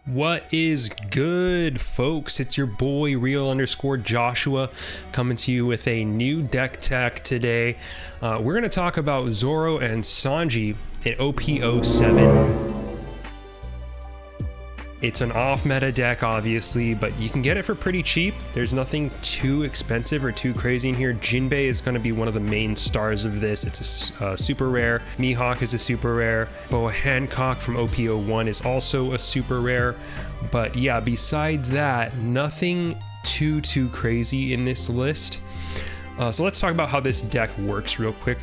What is good, folks? It's your boy Real_Joshua coming to you with a new deck tech today. We're going to talk about Zoro and Sanji in OP07. It's an off-meta deck, obviously, but you can get it for pretty cheap. There's nothing too expensive or too crazy in here. Jinbei is going to be one of the main stars of this. It's a super rare. Mihawk is a super rare. Boa Hancock from OP01 is also a super rare. But yeah, besides that, nothing too crazy in this list. So let's talk about how this deck works real quick.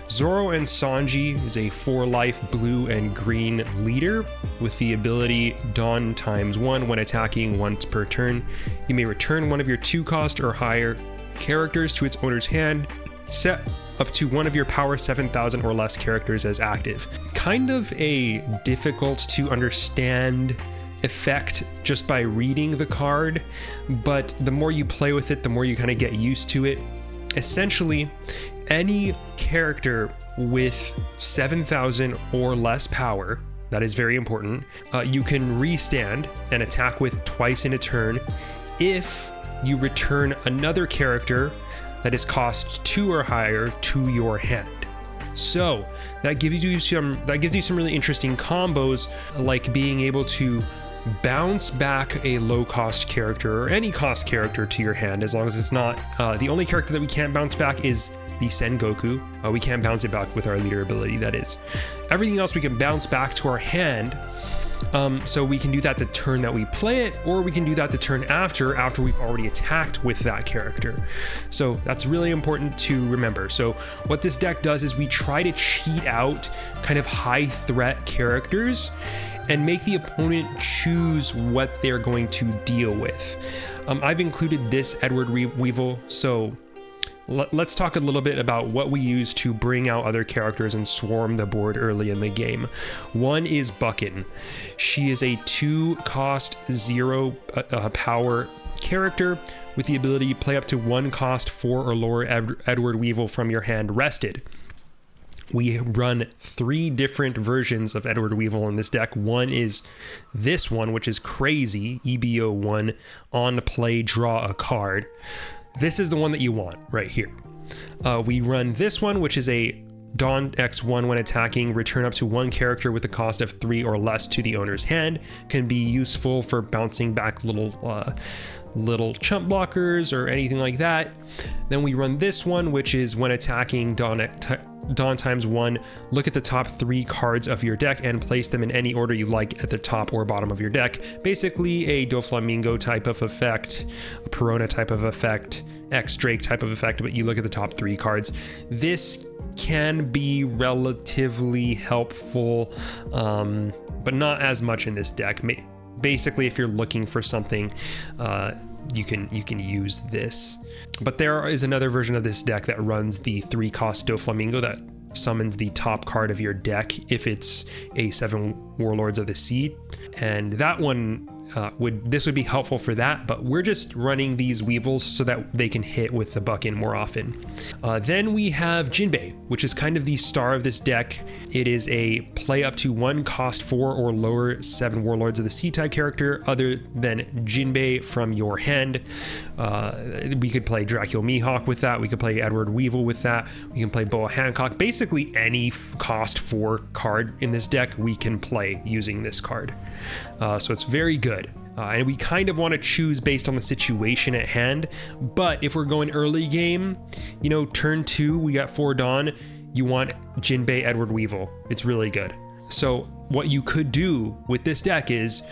Zoro and Sanji is a 4-life blue and green leader with the ability Dawn ×1 when attacking once per turn. You may return one of your 2-cost or higher characters to its owner's hand. Set up to one of your power 7,000 or less characters as active. Kind of a difficult to understand effect just by reading the card, but the more you play with it, the more you kind of get used to it. Essentially, any character with 7,000 or less power, that is very important, you can restand and attack with twice in a turn if you return another character that is cost 2 or higher to your hand. So that gives you some really interesting combos, like being able to bounce back a low-cost character or any cost character to your hand, as long as it's not the only character that we can't bounce back is the Sengoku. We can't bounce it back with our leader ability, that is. Everything else we can bounce back to our hand, so we can do that the turn that we play it, or we can do that the turn after we've already attacked with that character. So that's really important to remember. So what this deck does is we try to cheat out kind of high threat characters and make the opponent choose what they're going to deal with. I've included this Edward Weevil, so let's talk a little bit about what we use to bring out other characters and swarm the board early in the game. One is Buckin. She is a 2-cost 0 power character with the ability to play up to 1 cost 4 or lower Edward Weevil from your hand rested. We run 3 different versions of Edward Weevil in this deck. One is this one, which is crazy, EBO1, on play, draw a card. This is the one that you want right here. We run this one, which is a Dawn X1 when attacking, return up to 1 character with a cost of 3 or less to the owner's hand. Can be useful for bouncing back little chump blockers or anything like that. Then we run this one, which is when attacking Dawn ×1, look at the top 3 cards of your deck and place them in any order you like at the top or bottom of your deck. Basically a Doflamingo type of effect, a Perona type of effect, X-Drake type of effect, but you look at the top 3 cards. This can be relatively helpful, but not as much in this deck. Basically, if you're looking for something, you can use this. But there is another version of this deck that runs the 3-cost Doflamingo that summons the top card of your deck if it's a 7 Warlords of the Sea, and that one would be helpful for that, but we're just running these Weevils so that they can hit with the Buckin more often. Then we have Jinbei, which is kind of the star of this deck. It is a play up to 1 cost 4 or lower 7 Warlords of the Sea type character other than Jinbei from your hand. We could play Dracula Mihawk with that. We could play Edward Weevil with that. We can play Boa Hancock. Basically any cost 4 card in this deck we can play using this card. So it's very good. And we kind of want to choose based on the situation at hand. But if we're going early game, turn 2, we got 4 Dawn, you want Jinbei Edward Weevil. It's really good. So what you could do with this deck is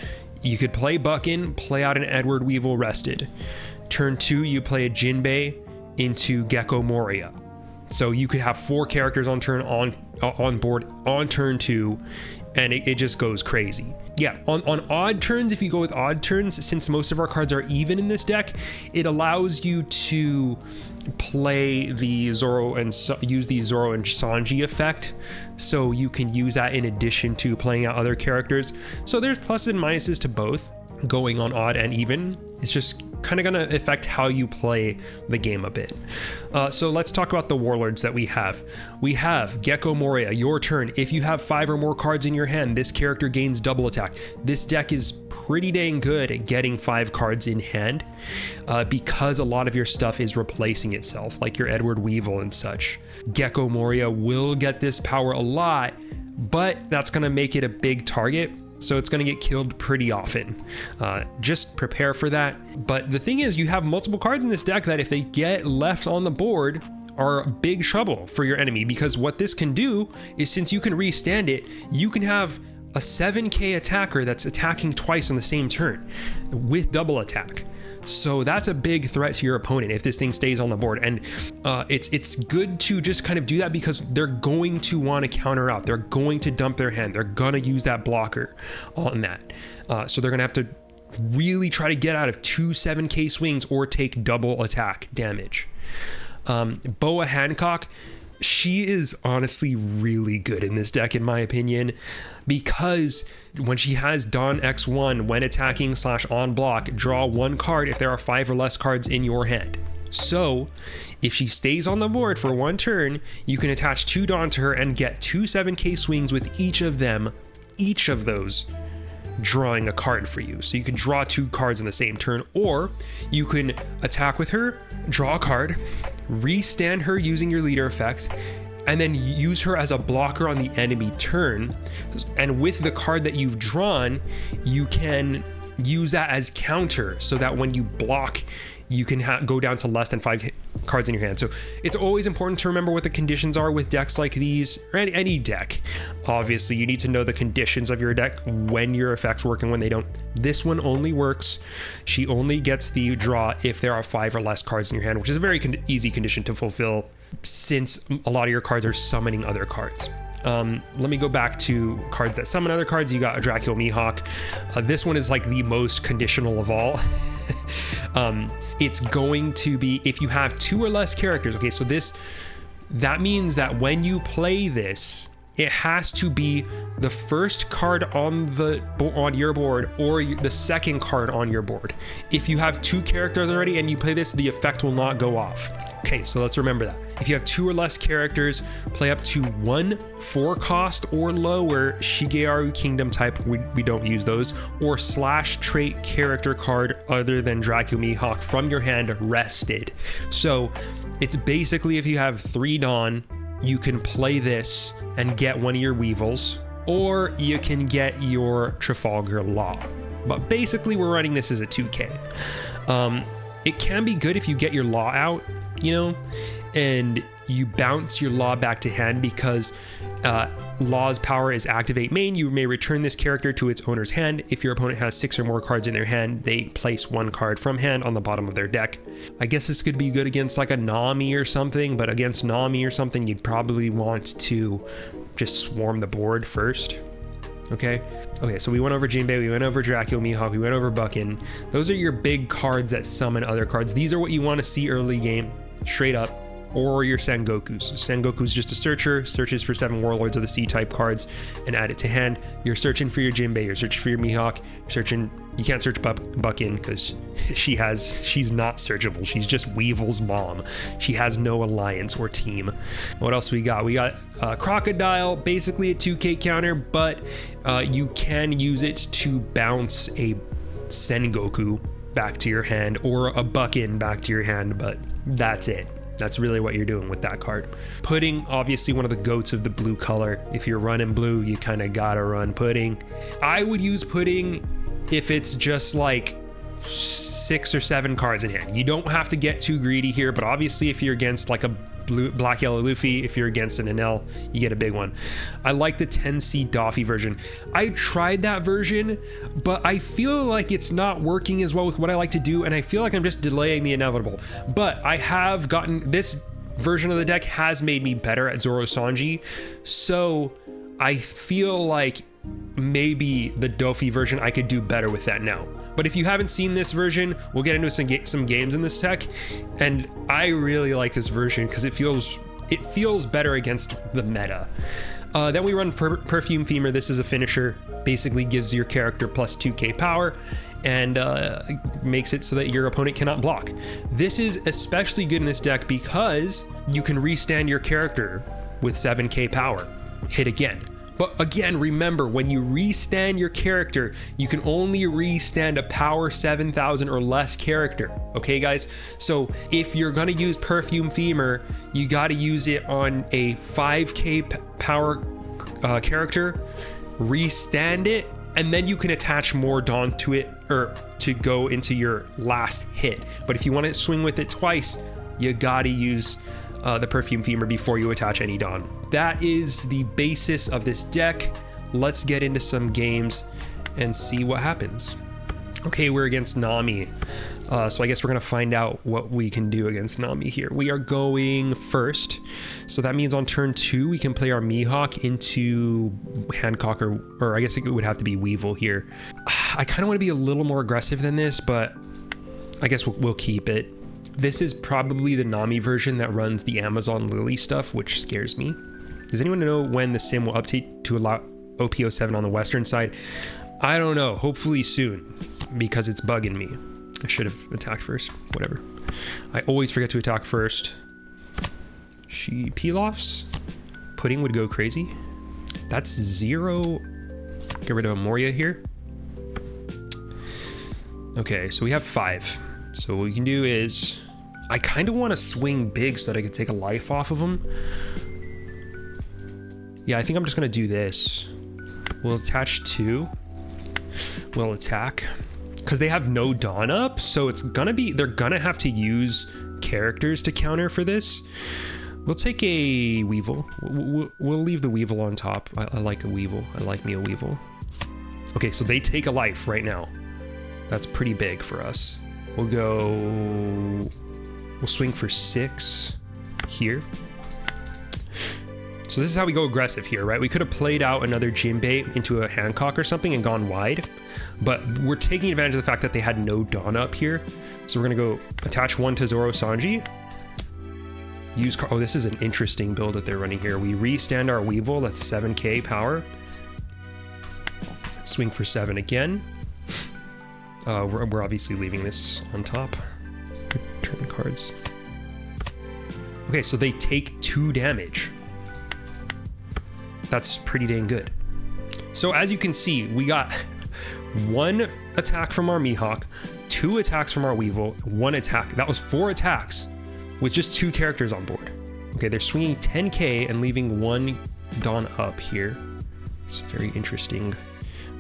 you could play Buckin, play out an Edward Weevil rested. Turn 2, you play a Jinbei into Gecko Moria. So you could have 4 characters on board on turn 2, and it just goes crazy. Yeah, on odd turns, if you go with odd turns, since most of our cards are even in this deck, it allows you to play the Zoro and use the Zoro and Sanji effect. So you can use that in addition to playing out other characters. So there's pluses and minuses to both going on odd and even. It's just kind of going to affect how you play the game a bit. So let's talk about the warlords that we have. We have Gecko Moria, your turn. If you have 5 or more cards in your hand, this character gains double attack. This deck is pretty dang good at getting 5 cards in hand because a lot of your stuff is replacing itself, like your Edward Weevil and such. Gecko Moria will get this power a lot, but that's going to make it a big target. So it's going to get killed pretty often. Just prepare for that. But the thing is, you have multiple cards in this deck that if they get left on the board are big trouble for your enemy, because what this can do is, since you can restand it, you can have a 7k attacker that's attacking twice on the same turn with double attack. So that's a big threat to your opponent if this thing stays on the board. And it's good to just kind of do that, because they're going to want to counter out. They're going to dump their hand. They're going to use that blocker on that. So they're going to have to really try to get out of 2 7k swings or take double attack damage. Boa Hancock, she is honestly really good in this deck, in my opinion, because when she has Dawn X1, when attacking / on block, draw 1 card if there are 5 or less cards in your hand. So if she stays on the board for 1 turn, you can attach 2 Dawn to her and get 2 7k swings with each of those drawing a card for you. So you can draw 2 cards in the same turn, or you can attack with her, draw a card, restand her using your leader effect, and then use her as a blocker on the enemy turn. And with the card that you've drawn, you can use that as counter, so that when you block, you can go down to less than 5 cards in your hand. So it's always important to remember what the conditions are with decks like these, or any deck. Obviously, you need to know the conditions of your deck, when your effects work and when they don't. This one only works. She only gets the draw if there are 5 or less cards in your hand, which is a very easy condition to fulfill, since a lot of your cards are summoning other cards. Let me go back to cards that summon other cards. You got a Dracula Mihawk. This one is like the most conditional of all. It's going to be if you have 2 or less characters. Okay, so that means that when you play this, it has to be the first card on your board or the second card on your board. If you have 2 characters already and you play this, the effect will not go off. Okay, so let's remember that. If you have 2 or less characters, play up to 1 4-cost or lower Shigeru Kingdom type, we don't use those, or / trait character card other than Dracula Mihawk from your hand rested. So it's basically, if you have 3 Dawn, you can play this and get one of your Weevils, or you can get your Trafalgar Law. But basically, we're running this as a 2K. It can be good if you get your Law out, and you bounce your Law back to hand, because Law's power is activate main. You may return this character to its owner's hand. If your opponent has 6 or more cards in their hand, they place 1 card from hand on the bottom of their deck. I guess this could be good against like a Nami or something, but against Nami or something, you'd probably want to just swarm the board first. Okay, so we went over Jinbei, we went over Dracula Mihawk, we went over Buckin. Those are your big cards that summon other cards. These are what you want to see early game, straight up. Or your Sengokus. Sengoku's just a searcher, searches for 7 Warlords of the Sea type cards and add it to hand. You're searching for your Jinbei, you're searching for your Mihawk, you can't search Buckin because she's not searchable. She's just Weevil's mom. She has no alliance or team. What else we got? We got Crocodile, basically a 2k counter, but you can use it to bounce a Sengoku back to your hand or a Buckin back to your hand, but that's it. That's really what you're doing with that card. Pudding, obviously one of the goats of the blue color. If you're running blue, you kind of gotta run Pudding. I would use Pudding if it's just like 6 or 7 cards in hand. You don't have to get too greedy here, but obviously if you're against like a black yellow Luffy, if you're against an Enel, you get a big one. I like the 10C Doffy version. I tried that version, but I feel like it's not working as well with what I like to do, and I feel like I'm just delaying the inevitable. But I have gotten this version of the deck has made me better at Zoro Sanji, so I feel like maybe the Doffy version I could do better with that now. But if you haven't seen this version, we'll get into some games in this tech, and I really like this version because it feels better against the meta. Then we run Perfume Femur. This is a finisher, basically gives your character plus 2k power, and makes it so that your opponent cannot block. This is especially good in this deck because you can restand your character with 7k power. Hit again. But again, remember, when you restand your character, you can only restand a power 7,000 or less character. Okay, guys? So if you're gonna use Perfume Femur, you gotta use it on a 5k power character, restand it, and then you can attach more Dawn to it, or to go into your last hit. But if you want to swing with it twice, you gotta use the Perfume Femur before you attach any Dawn. That is the basis of this deck. Let's get into some games and see what happens. Okay, we're against Nami. So I guess we're gonna find out what we can do against Nami here. We are going first. So that means on turn 2, we can play our Mihawk into Hancock, or I guess it would have to be Weevil here. I kind of want to be a little more aggressive than this, but I guess we'll keep it. This is probably the Nami version that runs the Amazon Lily stuff, which scares me. Does anyone know when the sim will update to allow OP07 on the Western side? I don't know, hopefully soon, because it's bugging me. I should have attacked first, whatever. I always forget to attack first. She Pilafs. Pudding would go crazy. That's 0. Get rid of Amoria here. Okay, so we have 5. So what we can do is, I kind of want to swing big so that I can take a life off of them. Yeah, I think I'm just going to do this. We'll attach 2. We'll attack. Because they have no Dawn up, so it's gonna be, they're gonna have to use characters to counter for this. We'll take a Weevil. We'll leave the Weevil on top. I like a Weevil. I like me a Weevil. Okay, so they take a life right now. That's pretty big for us. We'll swing for 6 here. So this is how we go aggressive here, right? We could have played out another Jinbei into a Hancock or something and gone wide, but we're taking advantage of the fact that they had no Dawn up here. So we're gonna go attach 1 to Zoro Sanji. Oh, this is an interesting build that they're running here. We restand our Weevil, that's 7k power. Swing for 7 again. We're obviously leaving this on top. Return cards. Okay, so they take 2 damage. That's pretty dang good. So as you can see, we got 1 attack from our Mihawk, 2 attacks from our Weevil, 1 attack. That was 4 attacks with just 2 characters on board. Okay, they're swinging 10k and leaving 1 Dawn up here. It's very interesting.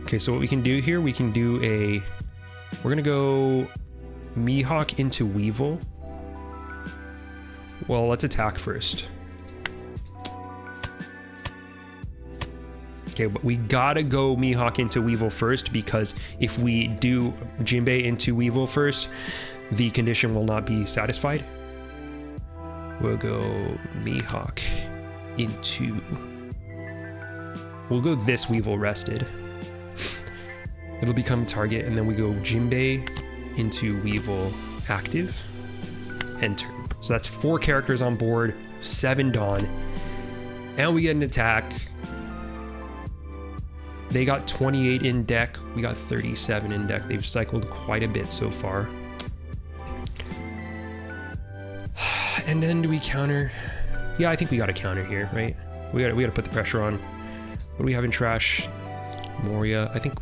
Okay, so what we can do here, we can do we're gonna go Mihawk into Weevil. Well, let's attack first. Okay, but we gotta go Mihawk into Weevil first, because if we do Jinbei into Weevil first, the condition will not be satisfied. We'll go Mihawk into... We'll go this Weevil rested. It'll become target, and then we go Jinbei into Weevil active, enter. So that's 4 characters on board, 7 Dawn, and we get an attack. They got 28 in deck, we got 37 in deck. They've cycled quite a bit so far. And then do we counter? Yeah, I think we got to counter here, right? We got to put the pressure on. What do we have in trash? Moria, I think.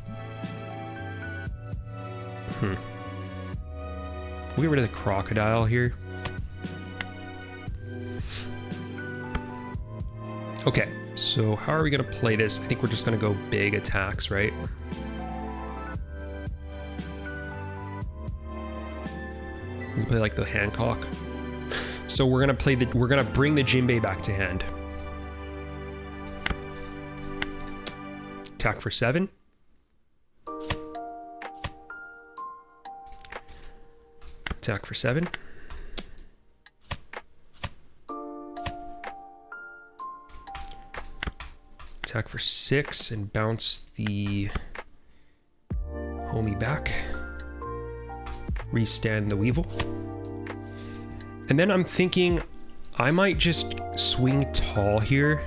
We'll get rid of the crocodile here. Okay, so how are we gonna play this? I think we're just gonna go big attacks, right? We play like the Hancock. So we're gonna bring the Jinbei back to hand. Attack for 7. Attack for 7. Attack for 6 and bounce the homie back. Restand the Weevil. And then I'm thinking I might just swing tall here,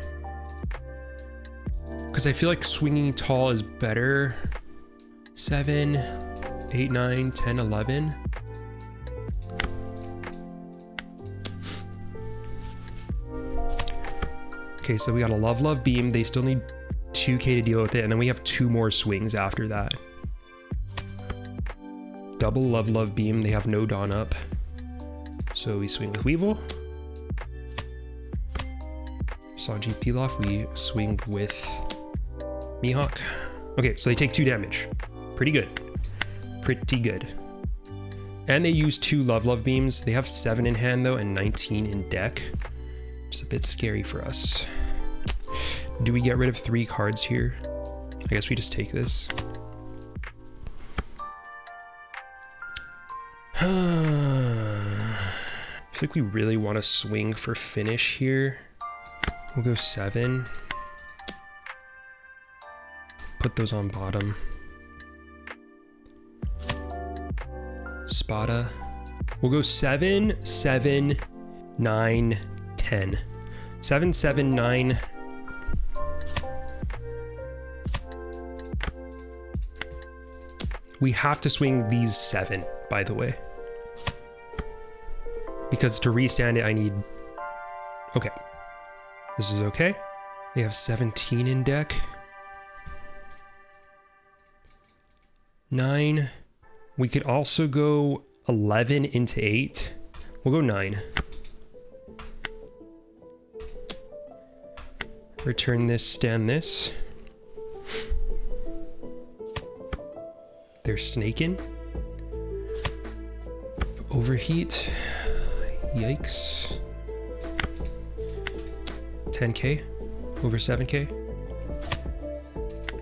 because I feel like swinging tall is better. 7, 8, 9, 10, 11. Okay, so we got a Love Beam. They still need 2k to deal with it, and then we have 2 more swings after that. Double Love Beam. They have no Dawn up. So we swing with Weevil. Sanji Pilaf, we swing with Mihawk. Okay, so they take 2 damage. Pretty good. Pretty good. And they use 2 Love Beams. They have 7 in hand though, and 19 in deck. It's a bit scary for us. Do we get rid of 3 cards here? I guess we just take this. I feel like we really want to swing for finish here. We'll go 7. Put those on bottom. Spada. We'll go 7, 7, 9, 10. 7, 7, 9. We have to swing these 7, by the way. Because to restand it, I need... Okay. This is okay. They have 17 in deck. 9. We could also go 11 into 8. We'll go 9. Return this, stand this. They're snaking. Overheat. Yikes. 10k. Over 7k.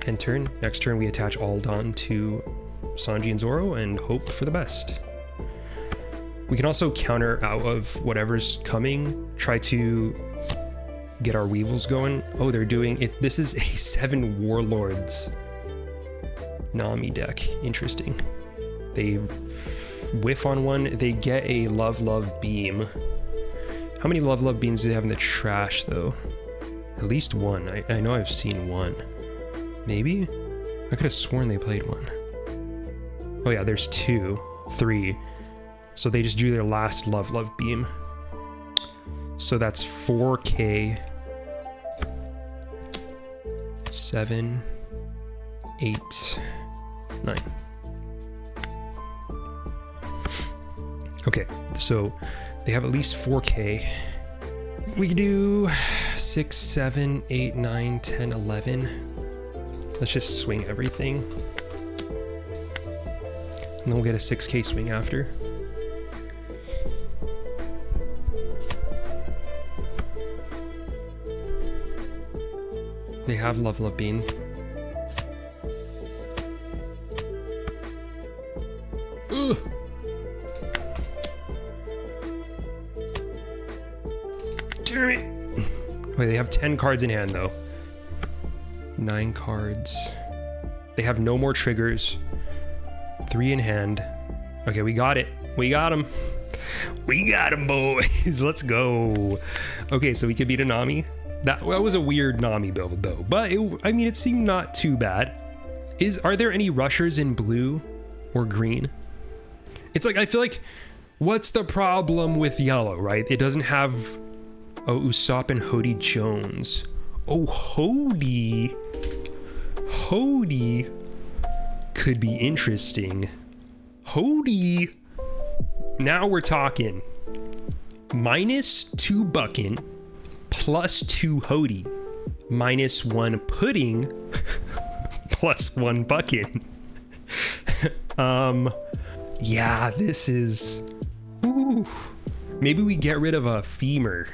End turn. Next turn we attach all Dawn to Sanji and Zoro and hope for the best. We can also counter out of whatever's coming. Try to get our Weevils going. Oh, they're doing it. This is a 7 Warlords Nami deck. Interesting. They whiff on one. They get a Love Beam. How many Love Beams do they have in the trash though? At least 1. I know I've seen 1. Maybe? I could have sworn they played 1. Oh yeah, there's 2, 3. So they just drew their last Love Beam. So that's 4k. 7, 8, 9. Okay, so they have at least 4k. We can do 6, 7, 8, 9, 10, 11. Let's just swing everything. And then we'll get a 6k swing after. They have Love Beam. Ugh. Damn it. Wait, they have 10 cards in hand though. 9 cards. They have no more triggers. 3 in hand. Okay, we got it. We got him. We got him, boys. Let's go. Okay, so we could beat a Nami. That was a weird Nami build though, but I mean, it seemed not too bad. Are there any rushers in blue or green? It's like, I feel like, what's the problem with yellow, right? It doesn't have, oh, Usopp and Hody Jones. Oh, Hody could be interesting. Hody, now we're talking. -2 Buckin, +2 Hody, -1 Pudding, +1 Buckin. Yeah, this is... Ooh. Maybe we get rid of a femur.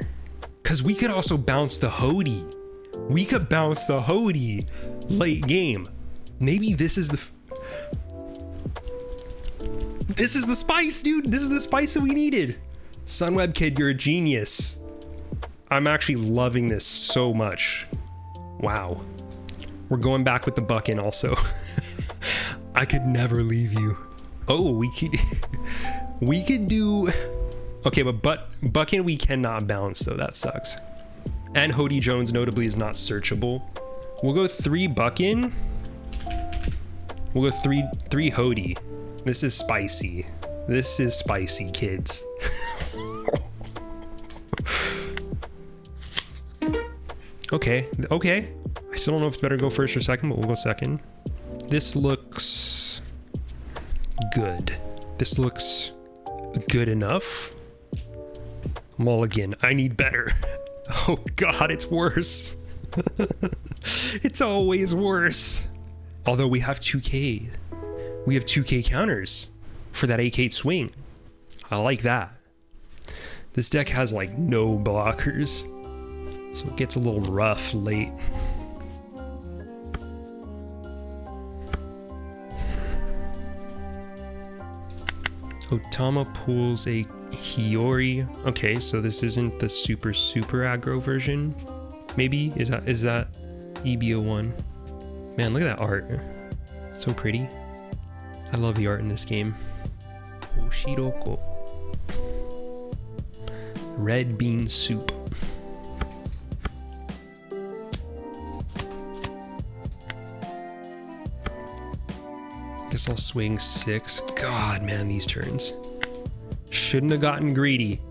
Because we could also bounce the Hody. We could bounce the Hody late game. Maybe this is the... This is the spice, dude. This is the spice that we needed. Sunweb Kid, you're a genius. I'm actually loving this so much. Wow. We're going back with the Buckin also. I could never leave you. Oh, we could do... Okay, but Buckin we cannot bounce though, that sucks. And Hody Jones notably is not searchable. We'll go 3 Buckin. We'll go 3 Hody. This is spicy. This is spicy, kids. Okay. I still don't know if it's better to go first or second, but we'll go second. This looks good. This looks good enough. Mulligan, I need better. Oh God, it's worse. It's always worse. Although we have 2K. We have 2K counters for that AK swing. I like that. This deck has like no blockers, so it gets a little rough late. Otama pulls a Hiyori. Okay, so this isn't the super aggro version. Maybe is that EBO1? Man, look at that art. So pretty. I love the art in this game. Hoshiroko. Red bean soup. Guess I'll swing 6. God, man, these turns. Shouldn't have gotten greedy.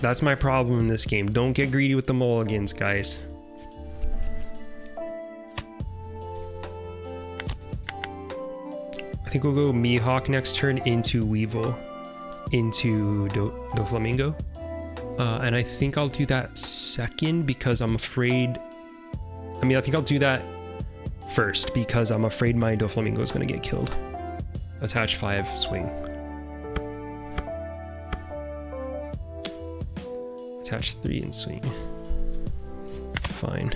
That's my problem in this game. Don't get greedy with the mulligans, guys. I think we'll go Mihawk next turn into Weevil, into Doflamingo. And I think I'll do that second because I'm afraid... I think I'll do that first because I'm afraid my Doflamingo is going to get killed. Attach 5, swing. Attach 3 and swing. Fine.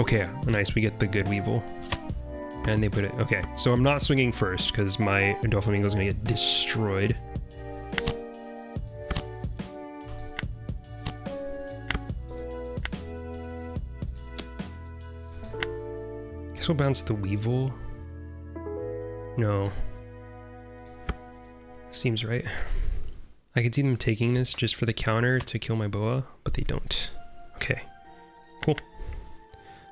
Okay, nice, we get the good Weevil. And they put it, okay. So I'm not swinging first because my Doflamingo is going to get destroyed. Guess we'll bounce the Weevil. No. Seems right. I could see them taking this just for the counter to kill my boa, but they don't. Okay, cool.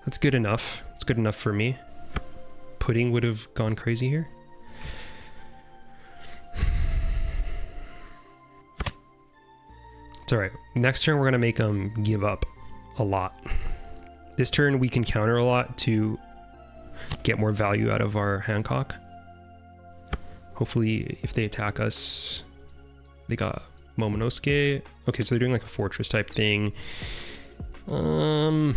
That's good enough. It's good enough for me. Pudding would have gone crazy here. It's all right. Next turn, we're gonna make them give up a lot. This turn, we can counter a lot to get more value out of our Hancock. Hopefully, if they attack us, they got Momonosuke. Okay, so they're doing like a fortress type thing. Not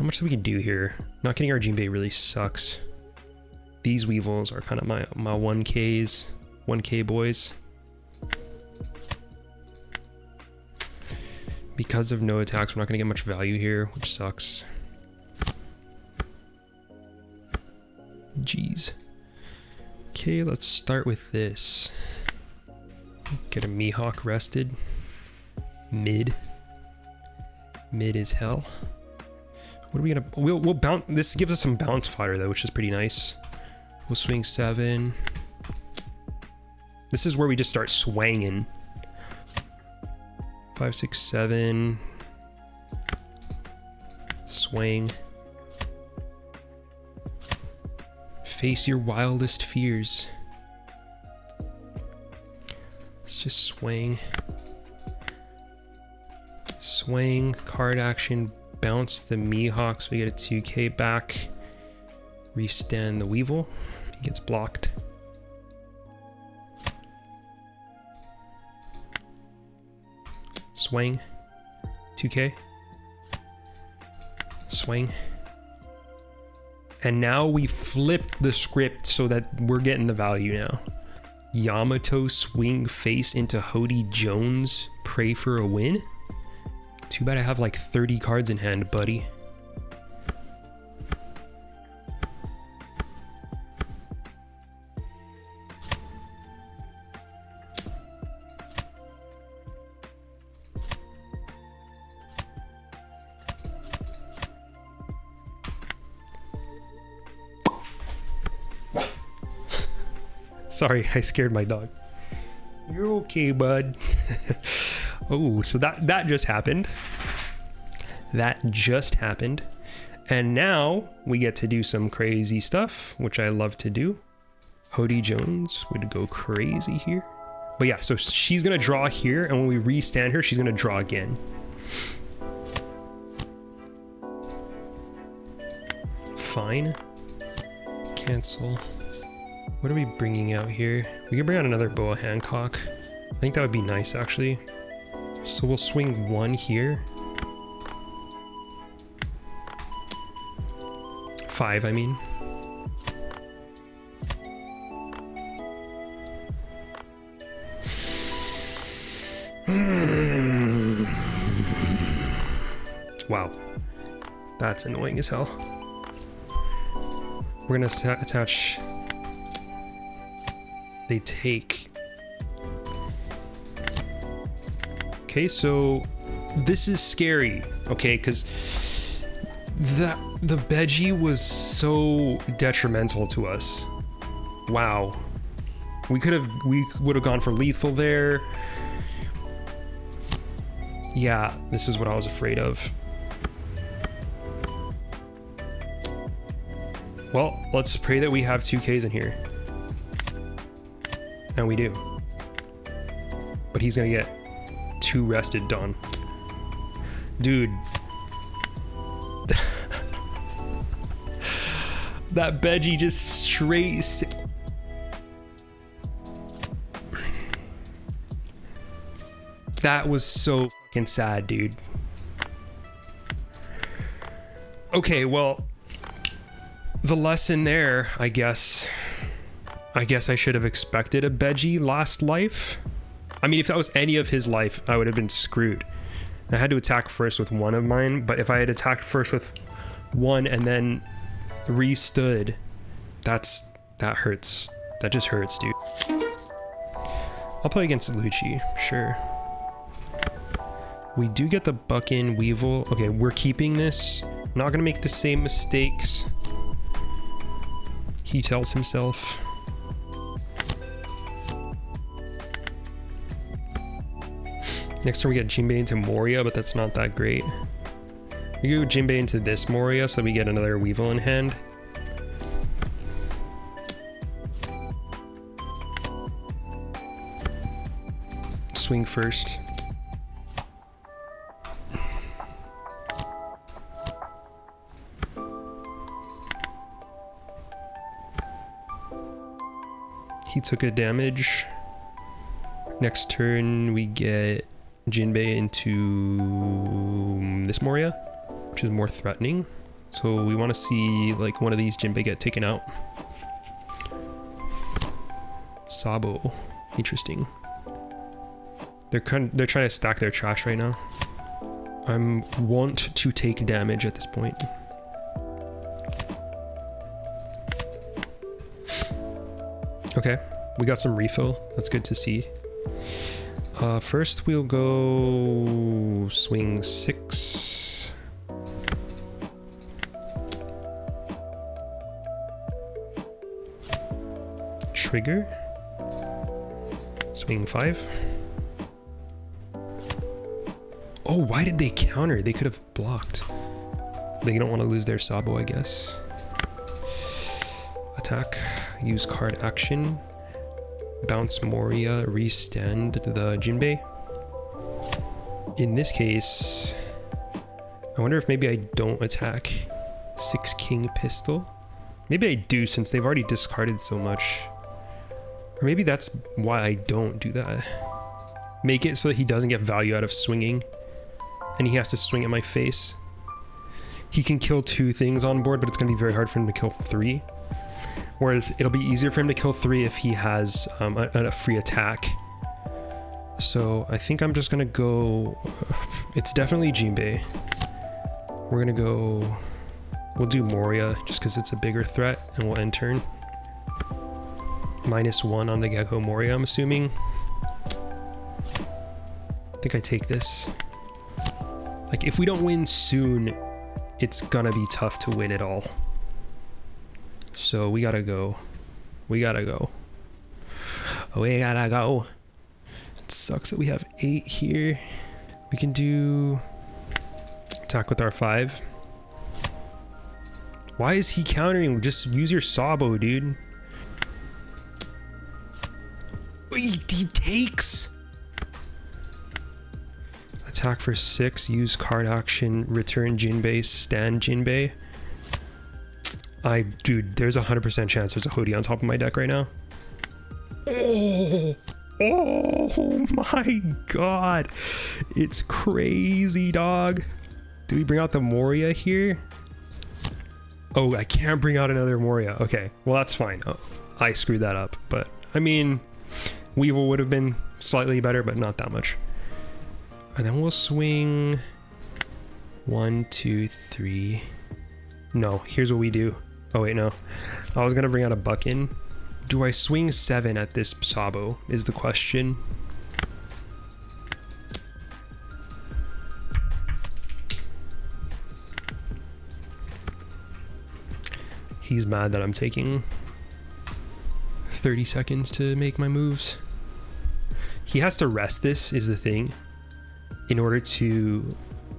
much that we can do here. Not getting our Jinbei really sucks. These Weevils are kind of my 1Ks, 1K boys. Because of no attacks, we're not gonna get much value here, which sucks. Jeez. Okay, let's start with this. Get a Mihawk rested. Mid as hell. What are we gonna... We'll bounce... This gives us some bounce fodder though, which is pretty nice. We'll swing 7. This is where we just start swanging. 5, 6, 7. Swing. Face your wildest fears. Let's just swing. Swing, card action, bounce the Mihawk so we get a 2K back. Restand the Weevil. He gets blocked. Swing. 2K. Swing. And now we flipped the script so that we're getting the value now. Yamato swing face into Hody Jones. Pray for a win? Too bad I have like 30 cards in hand, buddy. Sorry, I scared my dog. You're okay, bud. Oh, so that just happened. That just happened. And now we get to do some crazy stuff, which I love to do. Hody Jones would go crazy here. But yeah, so she's gonna draw here, and when we restand her, she's gonna draw again. Fine. Cancel. What are we bringing out here? We can bring out another Boa Hancock. I think that would be nice, actually. So we'll swing 1 here. 5, I mean. Wow. That's annoying as hell. We're gonna attach. They take. Okay, so this is scary, okay, because the Beji was so detrimental to us. Wow. We would have gone for lethal there. Yeah, this is what I was afraid of. Well, let's pray that we have 2Ks in here. And we do. But he's gonna get 2 rested done. Dude. That Beji just straight... That was so fucking sad, dude. Okay, well... The lesson there, I guess I should have expected a Beji last life. I mean, if that was any of his life, I would have been screwed. I had to attack first with 1 of mine, but if I had attacked first with 1 and then restood, that hurts. That just hurts, dude. I'll play against Lucci, sure. We do get the Buck-in Weevil. Okay, we're keeping this. I'm not gonna make the same mistakes. He tells himself. Next turn we get Jinbei into Moria, but that's not that great. We go Jinbei into this Moria so we get another Weevil in hand. Swing first. He took a damage. Next turn we get Jinbei into this Moria, which is more threatening. So we want to see like one of these Jinbei get taken out. Sabo, interesting. They're trying to stack their trash right now. I'm want to take damage at this point. Okay, we got some refill. That's good to see. First we'll go swing 6. Trigger. Swing 5. Oh, why did they counter? They could have blocked. They don't want to lose their Sabo, I guess. Attack. Use card action. Bounce Moria, restand the Jinbei. In this case, I wonder if maybe I don't attack 6 King Pistol. Maybe I do since they've already discarded so much. Or maybe that's why I don't do that. Make it so that he doesn't get value out of swinging and he has to swing at my face. He can kill 2 things on board, but it's going to be very hard for him to kill 3. Whereas it'll be easier for him to kill 3 if he has a free attack. So I think I'm just gonna go. It's definitely Jinbei. We're gonna go. We'll do Moria just because it's a bigger threat, and we'll end turn. -1 on the Gecko Moria, I'm assuming. I think I take this. Like if we don't win soon, it's gonna be tough to win it all. So we gotta go. We gotta go. We gotta go. It sucks that we have 8 here. We can do attack with our 5. Why is he countering? Just use your Sabo, dude. He takes. Attack for 6, use card action, return Jinbei, stand Jinbei. Dude, there's a 100% chance there's a Hody on top of my deck right now. Oh my god. It's crazy, dog. Do we bring out the Moria here? Oh, I can't bring out another Moria. Okay, well, that's fine. Oh, I screwed that up, but I mean, Weevil would have been slightly better, but not that much. And then we'll swing 1, 2, 3. No, here's what we do. Oh wait, no. I was gonna bring out a Buckin. Do I swing 7 at this Sabo is the question. He's mad that I'm taking 30 seconds to make my moves. He has to rest this is the thing. In order to,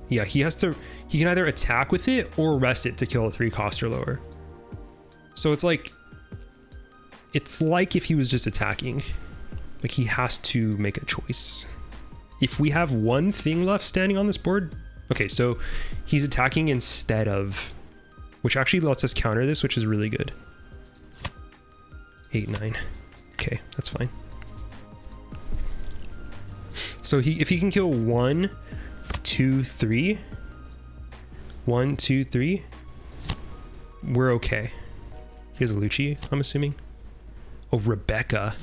yeah, he can either attack with it or rest it to kill a 3 cost or lower. So it's like if he was just attacking. Like he has to make a choice. If we have one thing left standing on this board, okay, so he's attacking instead of, which actually lets us counter this, which is really good. 8, 9. Okay, that's fine. So if he can kill 1, 2, 3, 1, 2, 3, we're okay. He has a Lucci, I'm assuming. Oh, Rebecca.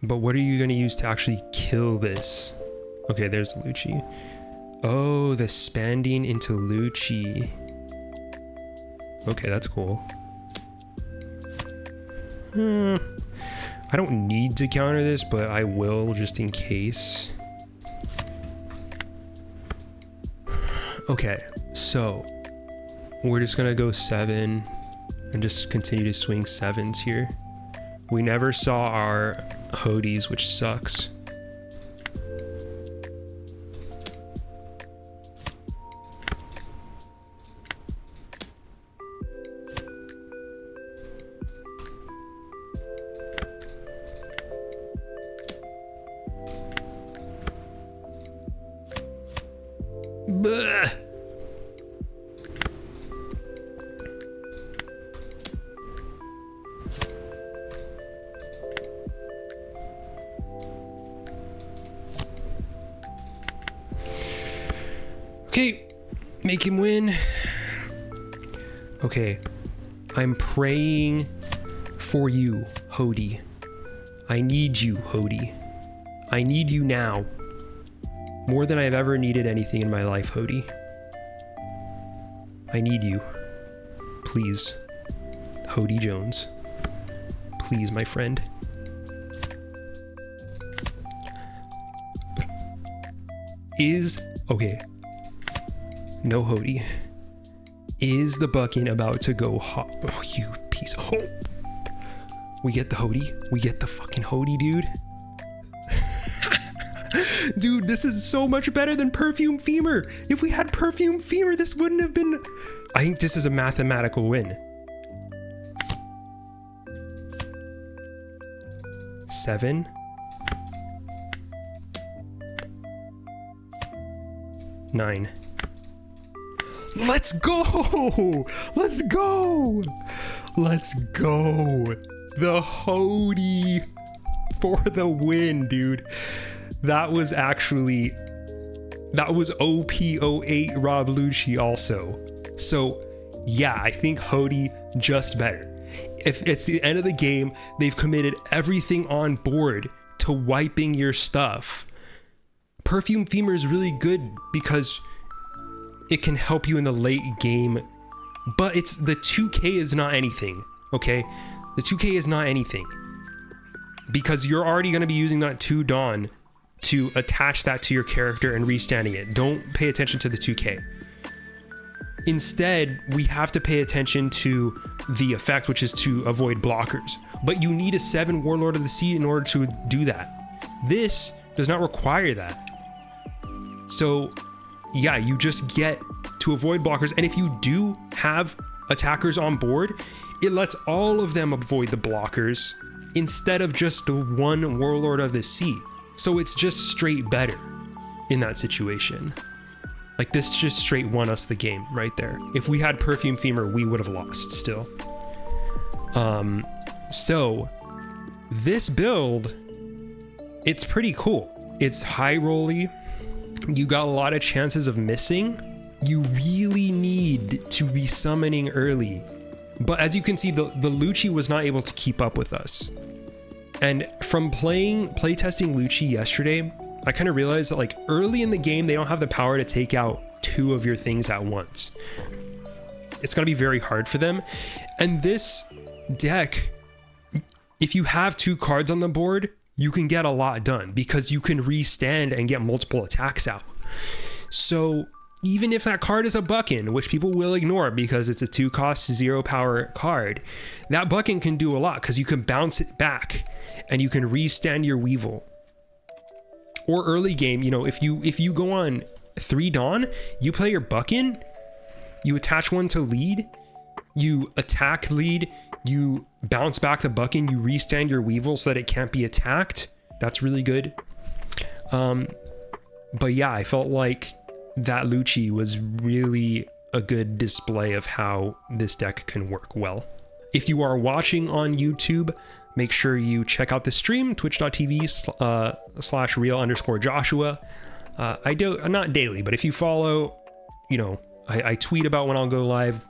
But what are you going to use to actually kill this? Okay, there's Lucci. Oh, the Spanding into Lucci. Okay, that's cool. I don't need to counter this, but I will just in case. Okay, so we're just gonna go 7 and just continue to swing 7s here. We never saw our Hodies, which sucks. Bleh. Okay, make him win. Okay, I'm praying for you, Hody. I need you, Hody. I need you now. More than I've ever needed anything in my life, Hody. I need you. Please. Hody Jones. Please, my friend. Okay. No Hody. Is the Bucking about to go hot? Oh, you piece of hope. We get the Hody. We get the fucking Hody, dude. Dude, this is so much better than Perfume Femur. If we had Perfume Femur, this wouldn't have been... I think this is a mathematical win. 7. 9. Let's go! Let's go! Let's go! The Hody for the win, dude. That was OP08 Rob Lucci also. So yeah, I think Hody just better. If it's the end of the game, they've committed everything on board to wiping your stuff. Perfume Femur is really good because it can help you in the late game, but the 2K is not anything, okay? The 2K is not anything because you're already going to be using that 2 Dawn to attach that to your character and restanding it. Don't pay attention to the 2K. Instead, we have to pay attention to the effect, which is to avoid blockers. But you need a 7 Warlord of the Sea in order to do that. This does not require that. So yeah, you just get to avoid blockers. And if you do have attackers on board, it lets all of them avoid the blockers instead of just one Warlord of the Sea. So it's just straight better in that situation. Like, this just straight won us the game right there. If we had Perfume Femur, we would have lost still. So this build, it's pretty cool. It's high rolly. You got a lot of chances of missing. You really need to be summoning early. But as you can see, the Lucci was not able to keep up with us. And from playtesting Lucci yesterday, I kind of realized that, like, early in the game, they don't have the power to take out 2 of your things at once. It's gonna be very hard for them. And this deck, if you have 2 cards on the board, you can get a lot done because you can restand and get multiple attacks out. So even if that card is a Buckin, which people will ignore because it's a 2-cost 0-power card, that Buckin can do a lot because you can bounce it back and you can restand your Weevil. Or early game, you know, if you go on 3 Dawn, you play your Buckin, you attach one to lead, you attack lead, you bounce back the Buckin, you restand your Weevil so that it can't be attacked. That's really good. But yeah, I felt like that Lucci was really a good display of how this deck can work well. If you are watching on YouTube, make sure you check out the stream, twitch.tv/real_Joshua. I do, not daily, but if you follow, you know, I tweet about when I'll go live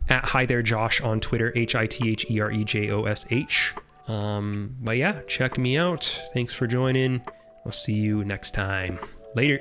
at Hi There Josh on Twitter, HITHEREJOSH. But yeah, check me out. Thanks for joining. I'll see you next time. Later.